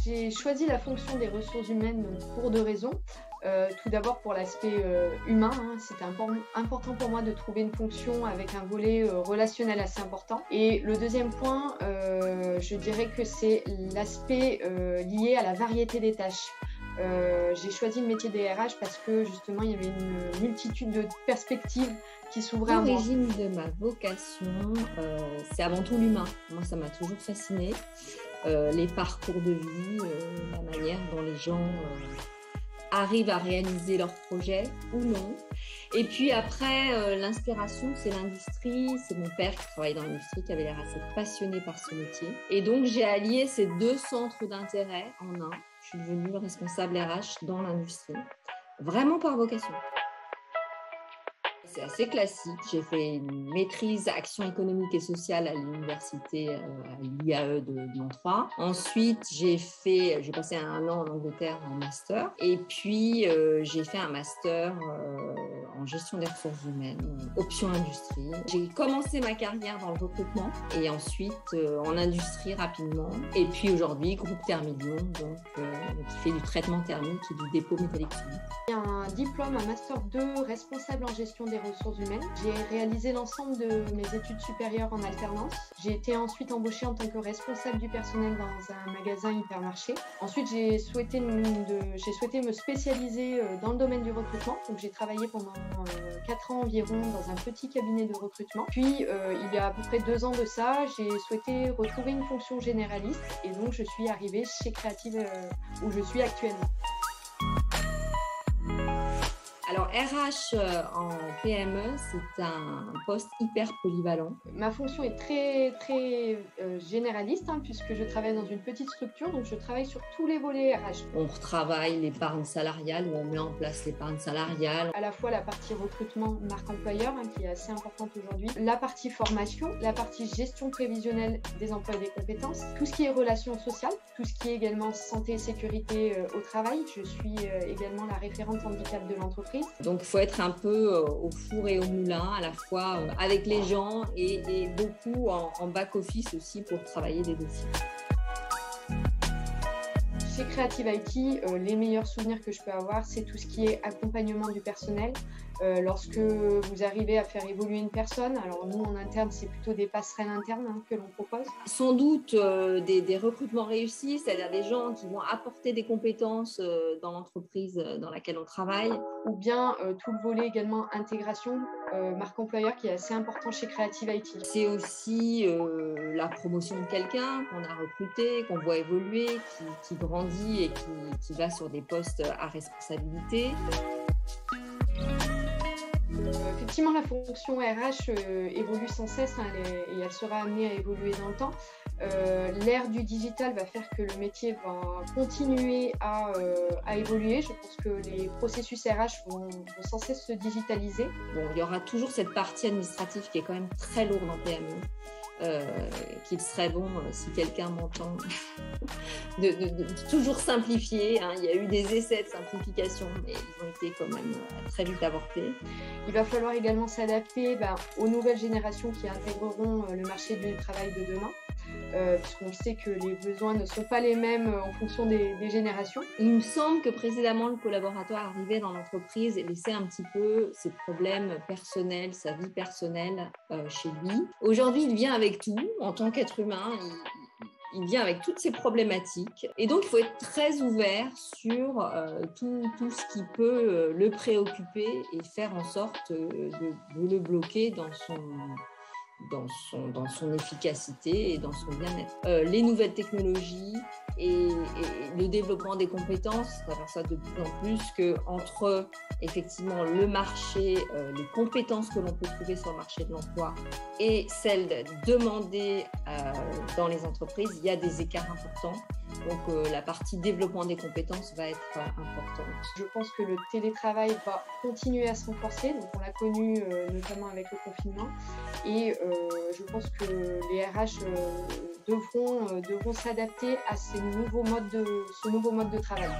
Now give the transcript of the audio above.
J'ai choisi la fonction des ressources humaines donc, pour deux raisons. Tout d'abord pour l'aspect humain, c'était important pour moi de trouver une fonction avec un volet relationnel assez important. Et le deuxième point, je dirais que c'est l'aspect lié à la variété des tâches. J'ai choisi le métier des RH parce que justement il y avait une multitude de perspectives qui s'ouvraient à moi. L'origine de ma vocation, c'est avant tout l'humain. Moi, ça m'a toujours fascinée. Les parcours de vie, la manière dont les gens arrivent à réaliser leurs projets ou non. Et puis après, l'inspiration, c'est l'industrie. C'est mon père qui travaille dans l'industrie, qui avait l'air assez passionné par ce métier. Et donc, j'ai allié ces deux centres d'intérêt en un. Je suis devenue responsable RH dans l'industrie, vraiment par vocation. C'est assez classique. J'ai fait une maîtrise action économique et sociale à l'université, à l'IAE de Lyon 3. Ensuite, j'ai passé un an en Angleterre en master. Et puis, j'ai fait un master en gestion des ressources humaines, option industrie. J'ai commencé ma carrière dans le recrutement et ensuite en industrie rapidement. Et puis aujourd'hui, groupe Thermilion, donc, qui fait du traitement thermique et du dépôt métallique fini. J'ai un diplôme, un master 2 responsable en gestion des ressources humaines. J'ai réalisé l'ensemble de mes études supérieures en alternance. J'ai été ensuite embauchée en tant que responsable du personnel dans un magasin hypermarché. Ensuite, j'ai souhaité me spécialiser dans le domaine du recrutement. Donc, j'ai travaillé pendant 4 ans environ dans un petit cabinet de recrutement. Puis, il y a à peu près 2 ans de ça, j'ai souhaité retrouver une fonction généraliste et donc je suis arrivée chez Creative où je suis actuellement. Alors, RH en PME, c'est un poste hyper polyvalent. Ma fonction est très généraliste puisque je travaille dans une petite structure, donc je travaille sur tous les volets RH. On retravaille l'épargne salariale, où on met en place l'épargne salariale. À la fois la partie recrutement marque employeur, qui est assez importante aujourd'hui, la partie formation, la partie gestion prévisionnelle des emplois et des compétences, tout ce qui est relations sociales, tout ce qui est également santé et sécurité au travail. Je suis également la référente handicap de l'entreprise. Donc, il faut être un peu au four et au moulin, à la fois avec les gens et beaucoup en back-office aussi pour travailler des dossiers. Chez Creative IT, les meilleurs souvenirs que je peux avoir, c'est tout ce qui est accompagnement du personnel. Lorsque vous arrivez à faire évoluer une personne, alors nous en interne, c'est plutôt des passerelles internes que l'on propose. Sans doute des recrutements réussis, c'est-à-dire des gens qui vont apporter des compétences dans l'entreprise dans laquelle on travaille. Ou bien tout le volet également intégration, marque employeur qui est assez important chez Creative IT. C'est aussi la promotion de quelqu'un qu'on a recruté, qu'on voit évoluer, qui grandit et qui va sur des postes à responsabilité. Effectivement, la fonction RH évolue sans cesse et elle sera amenée à évoluer dans le temps. L'ère du digital va faire que le métier va continuer à évoluer. Je pense que les processus RH vont sans cesse se digitaliser. Bon, il y aura toujours cette partie administrative qui est quand même très lourde en PME. Qu'il serait bon, si quelqu'un m'entend, de toujours simplifier. Il y a eu des essais de simplification, mais ils ont été quand même très vite avortés. Il va falloir également s'adapter aux nouvelles générations qui intégreront le marché du travail de demain, puisqu'on sait que les besoins ne sont pas les mêmes en fonction des générations. Il me semble que précédemment, le collaborateur arrivait dans l'entreprise et laissait un petit peu ses problèmes personnels, sa vie personnelle chez lui. Aujourd'hui, il vient avec tout. En tant qu'être humain, il vient avec toutes ses problématiques. Et donc, il faut être très ouvert sur tout ce qui peut le préoccuper et faire en sorte de le bloquer dans son efficacité et dans son bien-être. Les nouvelles technologies et le développement des compétences, on va faire ça de plus en plus qu'entre effectivement le marché, les compétences que l'on peut trouver sur le marché de l'emploi et celles demandées dans les entreprises, il y a des écarts importants. Donc, la partie développement des compétences va être importante. Je pense que le télétravail va continuer à se renforcer. Donc, on l'a connu notamment avec le confinement. Et je pense que les RH devront s'adapter à ce nouveau mode de travail.